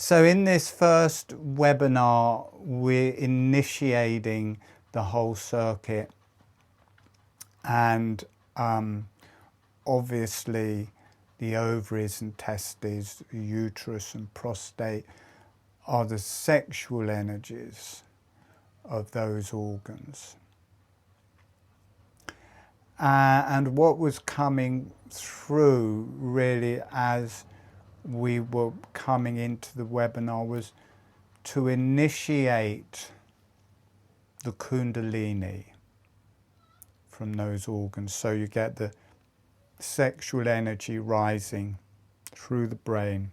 So in this first webinar, we're initiating the whole circuit, and obviously the ovaries and testes, uterus and prostate are the sexual energies of those organs. And what was coming through really as we were coming into the webinar was to initiate the Kundalini from those organs. So you get the sexual energy rising through the brain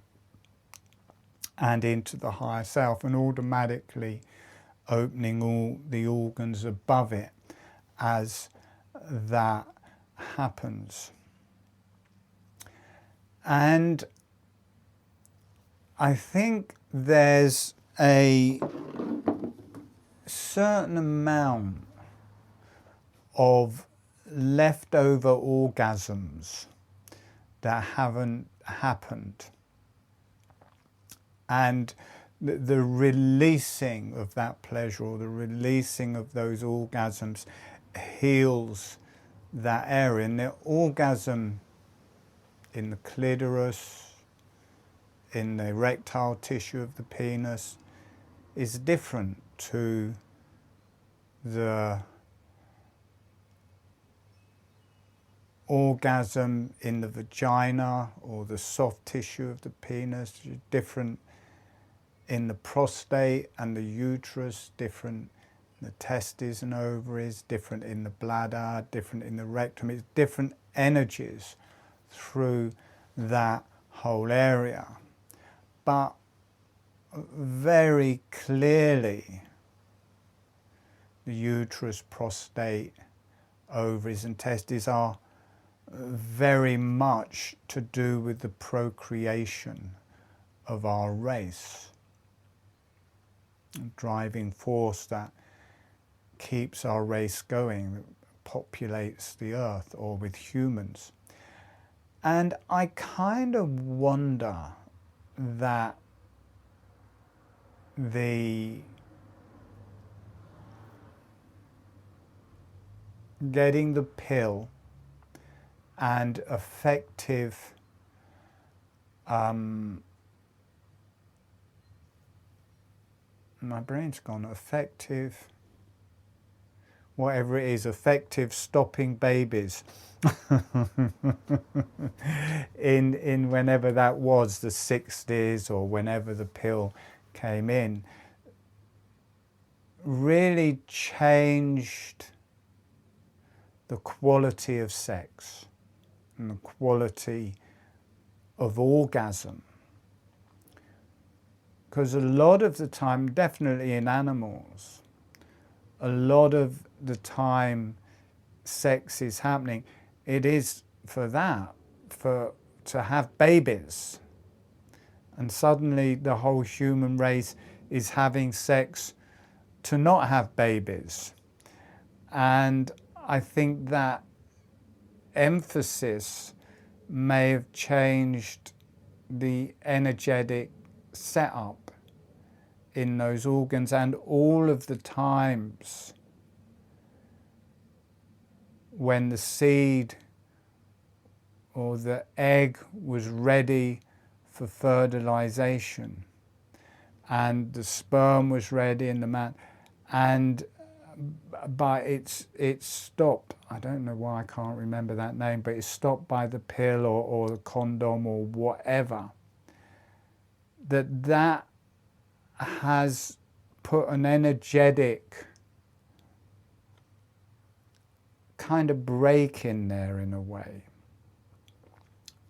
and into the higher self, and automatically opening all the organs above it as that happens. And I think there's a certain amount of leftover orgasms that haven't happened, and the releasing of that pleasure, or the releasing of those orgasms, heals that area. And the orgasm in the clitoris, in the erectile tissue of the penis, is different to the orgasm in the vagina or the soft tissue of the penis, different in the prostate and the uterus, different in the testes and ovaries, different in the bladder, different in the rectum. It's different energies through that whole area. But very clearly, the uterus, prostate, ovaries and testes are very much to do with the procreation of our race, a driving force that keeps our race going, that populates the earth, or with humans. And I kind of wonder that the getting the pill and effective my brain's gone, effective, whatever it is, effective stopping babies in whenever that was, the 60s, or whenever the pill came in, really changed the quality of sex and the quality of orgasm. Because a lot of the time, definitely in animals, a lot of the time sex is happening, it is for that, to have babies. And suddenly the whole human race is having sex to not have babies. And I think that emphasis may have changed the energetic setup in those organs, and all of the times when the seed or the egg was ready for fertilization, and the sperm was ready in the man, but it's stopped. I don't know why I can't remember that name, but it's stopped by the pill or the condom or whatever. That has put an energetic kind of break in there in a way.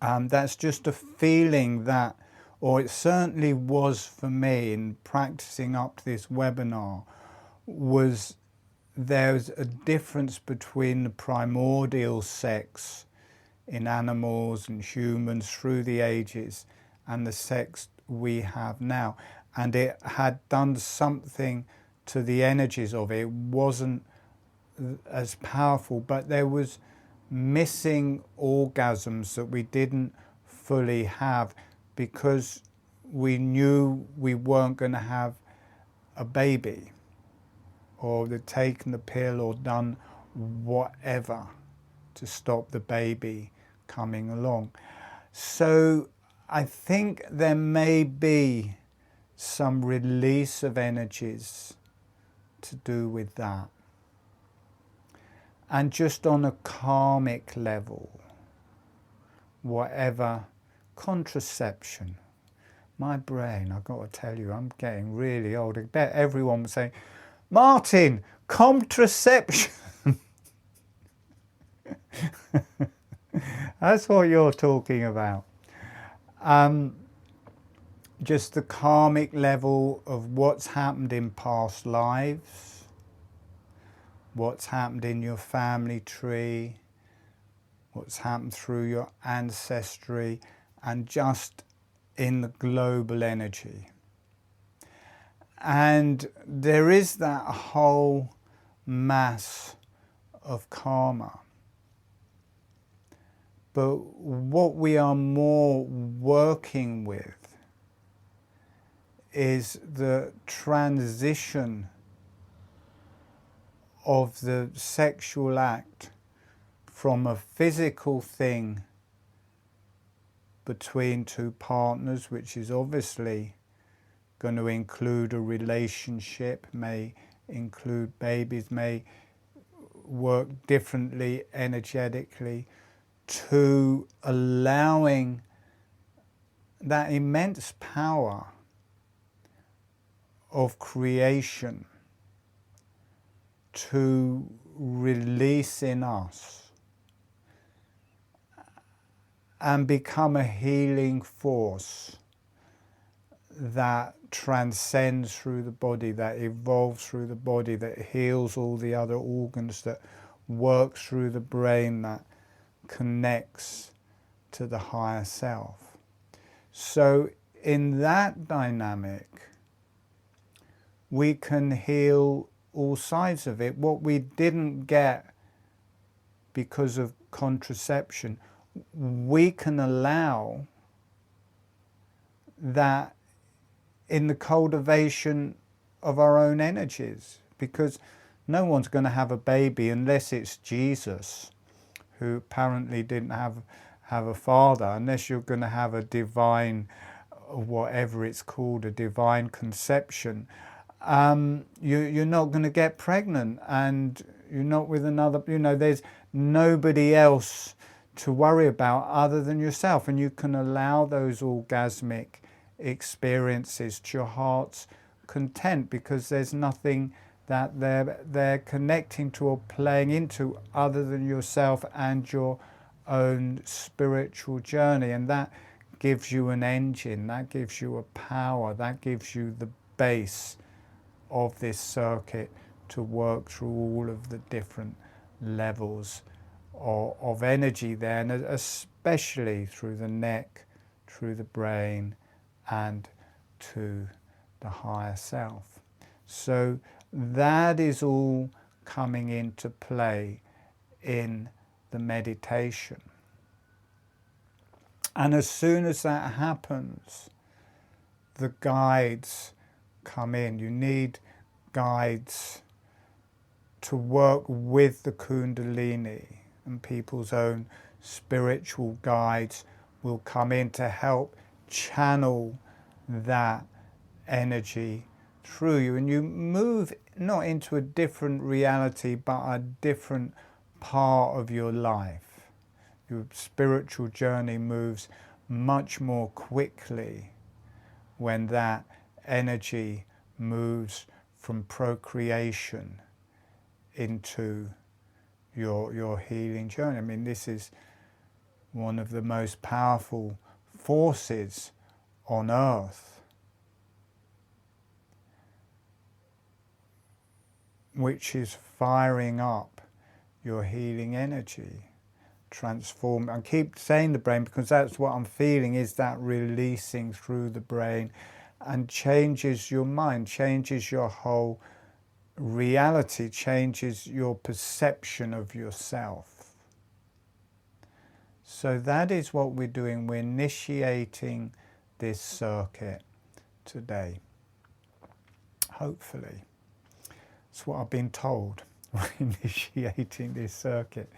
That's just a feeling that, or it certainly was for me in practicing up to this webinar, was there's a difference between the primordial sex in animals and humans through the ages and the sex we have now. And it had done something to the energies of it. It wasn't as powerful, but there was missing orgasms that we didn't fully have, because we knew we weren't going to have a baby, or they'd taken the pill or done whatever to stop the baby coming along. So I think there may be some release of energies to do with that. And just on a karmic level, whatever, contraception. My brain, I've got to tell you, I'm getting really old. I bet everyone was saying, Martin, contraception. That's what you're talking about. Just the karmic level of what's happened in past lives, what's happened in your family tree, what's happened through your ancestry, and just in the global energy. And there is that whole mass of karma. But what we are more working with is the transition of the sexual act from a physical thing between two partners, which is obviously going to include a relationship, may include babies, may work differently energetically, to allowing that immense power of creation to release in us and become a healing force that transcends through the body, that evolves through the body, that heals all the other organs, that works through the brain, that connects to the higher self. So in that dynamic, we can heal all sides of it. What we didn't get because of contraception, we can allow that in the cultivation of our own energies, because no one's going to have a baby unless it's Jesus, who apparently didn't have a father, unless you're going to have a divine, whatever it's called, a divine conception. You're not going to get pregnant, and you're not with another, there's nobody else to worry about other than yourself, and you can allow those orgasmic experiences to your heart's content, because there's nothing that they're connecting to or playing into other than yourself and your own spiritual journey. And that gives you an engine, that gives you a power, that gives you the base of this circuit to work through all of the different levels of energy there, and especially through the neck, through the brain, and to the higher self. So that is all coming into play in the meditation. And as soon as that happens, the guides come in. You need guides to work with the Kundalini, and people's own spiritual guides will come in to help channel that energy through you, and you move not into a different reality but a different part of your life. Your spiritual journey moves much more quickly when that energy moves from procreation into your healing journey. I mean, this is one of the most powerful forces on earth, which is firing up your healing energy, transform. I keep saying the brain because that's what I'm feeling, is that releasing through the brain, and changes your mind, changes your whole reality, changes your perception of yourself. So that is what we're doing. We're initiating this circuit today. Hopefully. That's what I've been told when initiating this circuit.